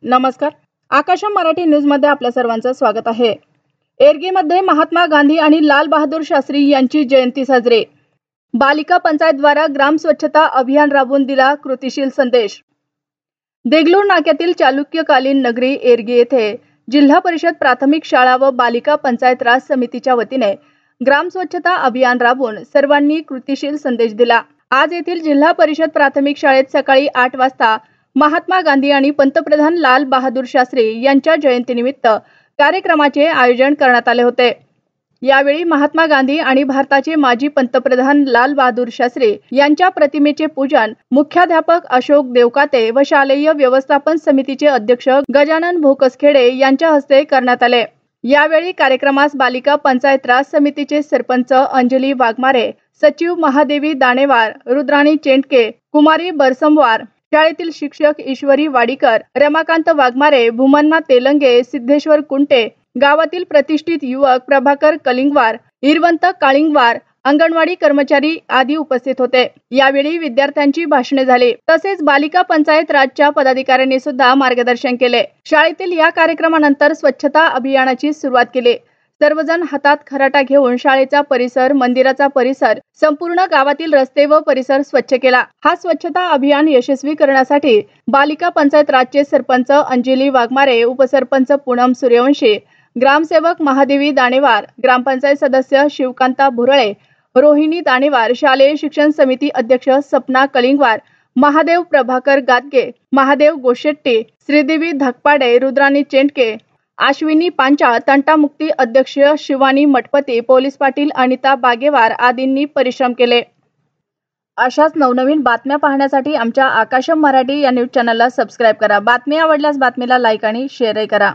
नमस्कार. आकाशम मराठी न्यूज मध्ये आपल्या सर्वांचं स्वागत आहे. एरगीमध्ये महात्मा गांधी आणि लाल बहादूर शास्त्री यांची जयंती साजरी. बालिका पंचायत द्वारा ग्राम स्वच्छता अभियान राबवून दिला कृतीशील संदेश. देगलूर नाक्यातील चालुक्यकालीन नगरी एरगी येथे जिल्हा परिषद प्राथमिक शाळा व बालिका पंचायत राज समितीच्या वतीने ग्राम स्वच्छता अभियान राबवून सर्वांनी कृतीशील संदेश दिला. आज येथील जिल्हा परिषद प्राथमिक शाळेत सकाळी 8 वाजता महात्मा गांधी आणि पंतप्रधान लाल बहादूर शास्त्री यांच्या जयंतीनिमित्त कार्यक्रमाचे आयोजन करण्यात आले होते. यावेळी महात्मा गांधी आणि भारताचे माजी पंतप्रधान लाल बहादूर शास्त्री यांच्या प्रतिमेचे पूजन मुख्याध्यापक अशोक देवकाते व शालेय व्यवस्थापन समितीचे अध्यक्ष गजानन भोकसखेडे यांच्या हस्ते करण्यात आले. यावेळी कार्यक्रमास बालिका पंचायत राज समितीचे सरपंच अंजली वाघमारे, सचिव महादेवी दाणेवार, रुद्राणी चेंडके, कुमारी बरसमवार, शाळेतील शिक्षक ईश्वरी वाडीकर, रमाकांत वाघमारे, भूमन्ना तेलंगे, सिद्धेश्वर कुंटे, गावातील प्रतिष्ठित युवक प्रभाकर कलिंगवार, हिरवंत काळिंगवार, अंगणवाडी कर्मचारी आदी उपस्थित होते. यावेळी विद्यार्थ्यांची भाषणे झाली. तसेच बालिका पंचायत राजच्या पदाधिकाऱ्यांनी सुद्धा मार्गदर्शन केले. शाळेतील या कार्यक्रमानंतर स्वच्छता अभियानाची सुरुवात केली. सर्वजण हातात खराटा घेऊन शाळेचा परिसर, मंदिराचा परिसर, संपूर्ण गावातील रस्ते व परिसर स्वच्छ केला. हा स्वच्छता अभियान यशस्वी करण्यासाठी बालिका पंचायत राजचे सरपंच अंजली वाघमारे, उपसरपंच पूनम सूर्यवंशी, ग्रामसेवक महादेवी दाणेवार, ग्रामपंचायत सदस्य शिवकांता भुरळे, रोहिणी दाणेवार, शालेय शिक्षण समिती अध्यक्ष सपना कलिंगवार, महादेव प्रभाकर गादगे, महादेव गोशेट्टी, श्रीदेवी धकपाडे, रुद्राणी चेंडके, अश्विनी पांचा, तंटामुक्ती अध्यक्ष शिवानी मठपती, पोलीस पाटील अनिता बागेवार आदींनी परिश्रम केले. अशाच नवनवीन बातम्या पाहण्यासाठी आमच्या आकाशम मराठी या न्यूज चॅनलला सबस्क्राईब करा. बातमी आवडल्यास बातमीला लाईक आणि शेअरही करा.